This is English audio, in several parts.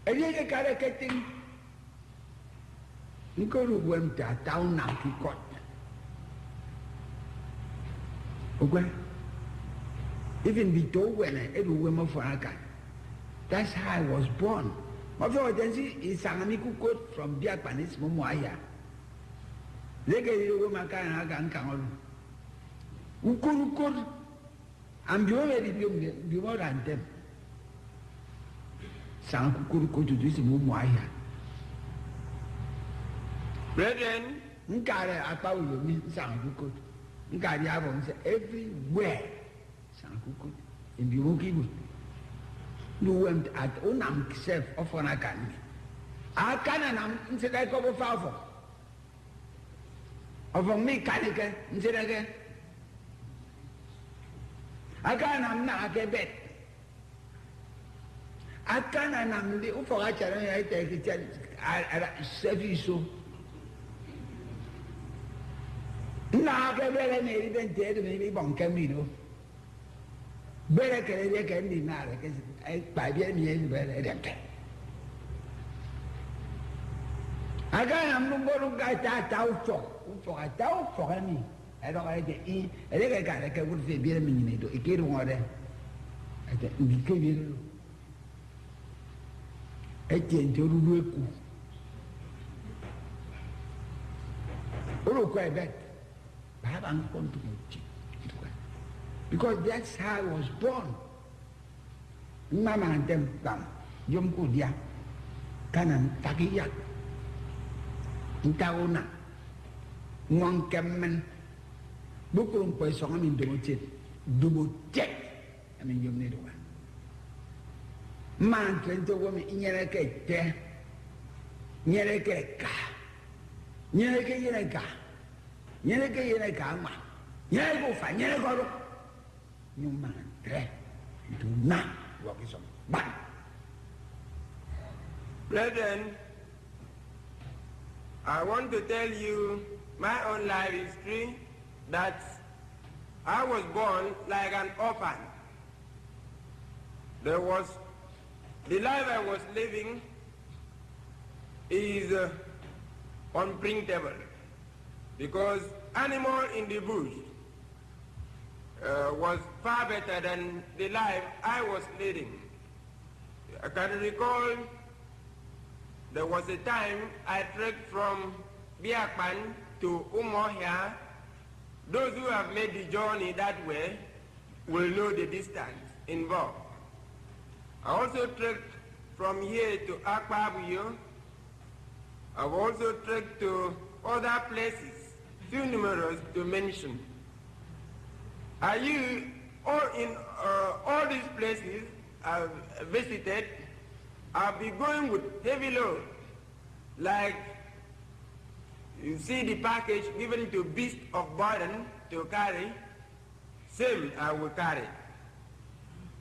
And you got a getting. You go to Wemta, down now, he got. Okay? Even before when I had a woman for Aka. That's how I was born. My father is Sangamiku quote from Biapanis Momoaya. They get you woman can come. Ukuru, and you already be more than them. Sankuru to this Momoaya. Brethren, Nkare Apau, Sankuku. Nkari Avon everywhere. Sankuku. In the Woki. You went at Unam self of an academy. I can't instead I go for Favo. Of a mechanical, instead again. I can't not a bet. I can't am the Ufacha, I take it. I serve so. Now, I can even tell me Bon Camino. Better can deny it by the end better. I can't go to get out for a doubt for me. I don't like to eat. I think I would say, be a minute, a kid water. I think we came in. I can't do it. Oh, quite bad. I haven't gone to it. Because that's how I was born. Mama and them come. Yom Kudia. Kanan Takiyak. Intauna. One Kaman. Bukum Poisson in Dumotit. Dubu check. I mean, you need one. Man, 20 women in Yereke. Yereke. Yereke. Yereke. Yereko fa, Yereko. You man, do not walk is on. But, brethren, I want to tell you my own life history that I was born like an orphan. The life I was living is unprintable because animal in the bush was far better than the life I was leading. I can recall there was a time I trekked from Biakpan to Umohia. Those who have made the journey that way will know the distance involved. I also trekked from here to Akpabuyo. I've also trekked to other places, too numerous to mention. Are you in all these places I've visited? I'll be going with heavy load, like you see the package given to beast of burden to carry, same I will carry.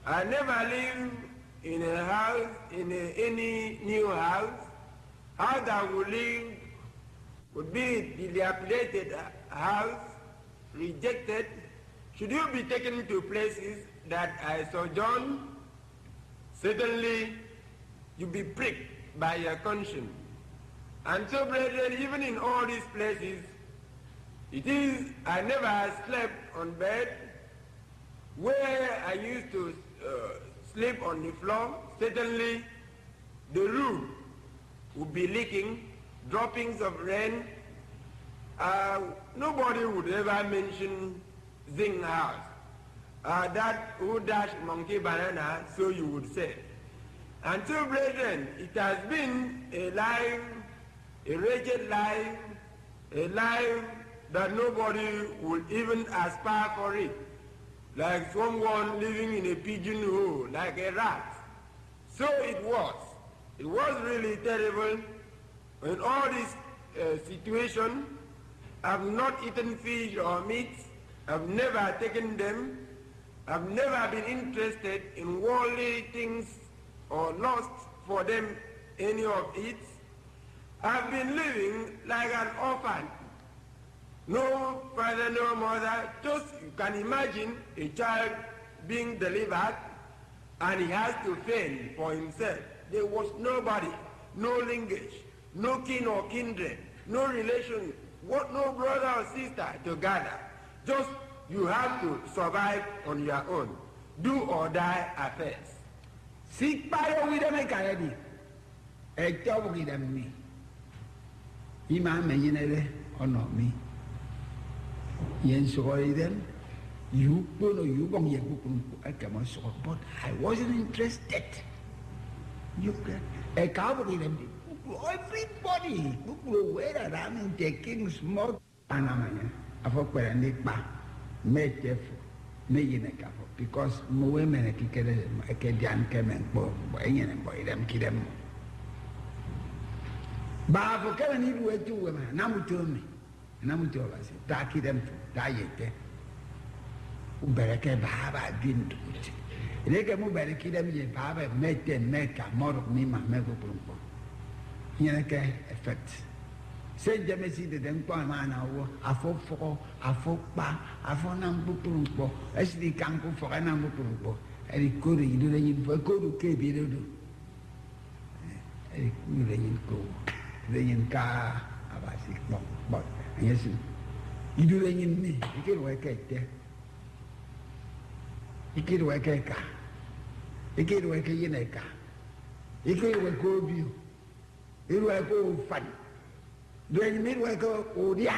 I never live in a house, any new house. House I will live would be the dilapidated house, rejected. Should you be taken to places that I sojourn, certainly you'll be pricked by your conscience. And so, brethren, even in all these places, I never slept on bed. Where I used to sleep on the floor, certainly the roof would be leaking, droppings of rain. Nobody would ever mention Zing house. That who dashed monkey banana, so you would say. And so, brethren, it has been a life, a wretched life, a life that nobody would even aspire for it. Like someone living in a pigeonhole, like a rat. So it was. It was really terrible. In all this situation, I've not eaten fish or meat. I've never taken them. I've never been interested in worldly things or lost for them any of it. I've been living like an orphan. No father, no mother. Just you can imagine a child being delivered and he has to fend for himself. there was nobody, no linkage, no kin or kindred, no relation, no brother or sister to gather. Just you have to survive on your own. Do or die affairs. Seek by with them already. A job with them me. Imam Menere or not me. Yen sorry them. You know you won't get but I wasn't interested. You can a cow with them. Everybody who were around taking smoke and I forgot and make back. Make careful. Because women can come and boy them kill them. But for coming in with 2 women, Namu told me, Namu told us, Taki them to die. Ubereke Baba didn't do it. They can move back to them, Baba make them make a more of me, my mego. Yanaka effect. Saint James the Dempa man, a folk for a folk bar, a for number pumpo, as the campo for a number pumpo, and it could do the for good to do. You go, the car, a bicycle, but yes, you do in me, you can work at there. You can work a car, you can work in a car, you can work over you, you will go fun. During midway go, oh dear,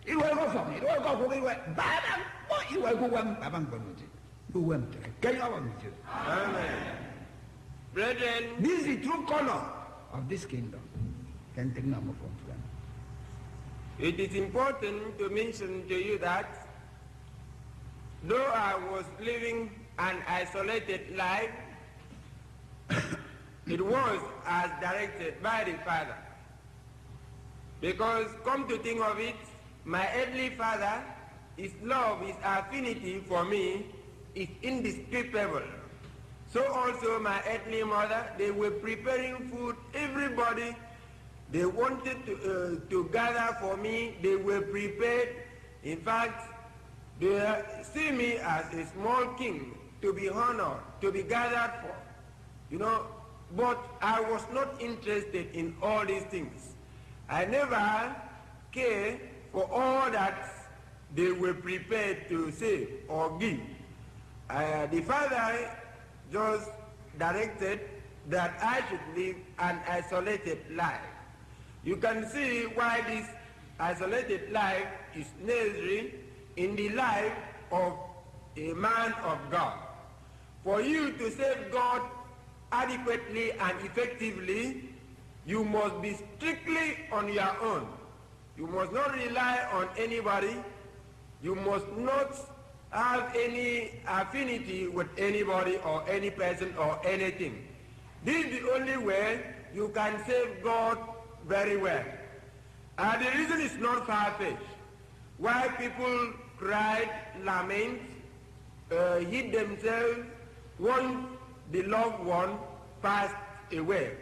it will go for me, it will go for me, Baba, what you will go one, Babang, who went to carry on with you. Amen. Brethren, This is the true color of this kingdom. Can take no more from them. it is important to mention to you that though I was living an isolated life, it was as directed by the Father. Because, come to think of it, my earthly father, his love, his affinity for me is indescribable. So also my earthly mother, they were preparing food, everybody, they wanted to gather for me, they were prepared. In fact, they see me as a small king to be honored, to be gathered for, you know, but I was not interested in all these things. I never cared for all that they were prepared to say or give. The Father just directed that I should live an isolated life. You can see why this isolated life is necessary in the life of a man of God. For you to serve God adequately and effectively, you must be strictly on your own. You must not rely on anybody. You must not have any affinity with anybody or any person or anything. This is the only way you can serve God very well. The reason is not far-fetched. Why people cried, lament, hid themselves once the loved one passed away.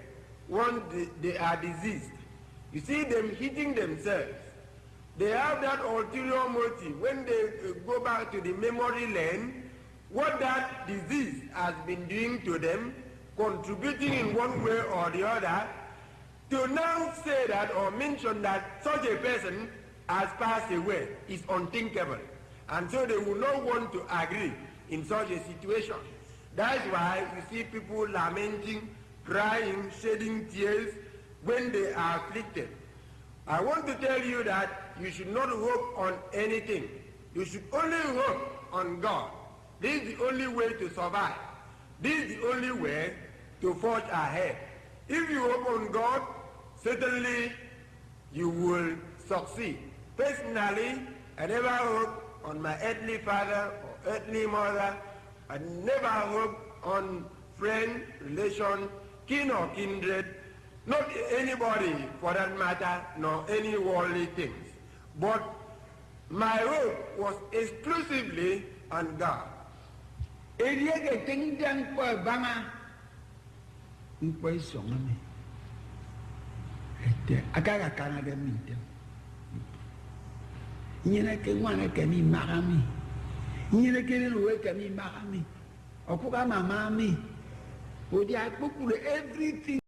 Once they are diseased. You see them hitting themselves. They have that ulterior motive. When they go back to the memory lane, what that disease has been doing to them, contributing in one way or the other, to now say that or mention that such a person has passed away is unthinkable. And so they will not want to agree in such a situation. That's why you see people lamenting, crying, shedding tears when they are afflicted. I want to tell you that you should not hope on anything. You should only hope on God. This is the only way to survive. This is the only way to forge ahead. If you hope on God, certainly you will succeed. Personally, I never hope on my earthly father or earthly mother. I never hope on friend, relation, kin or kindred, not anybody for that matter, nor any worldly things. But my hope was exclusively on God. Eliege tingdang po banga mpoy songame. Akaga kana de minte. Nyina ke wana ke mi magami. Nyina ke luwe ke mi magami. Okuka mama mi. òdi àkókò everything.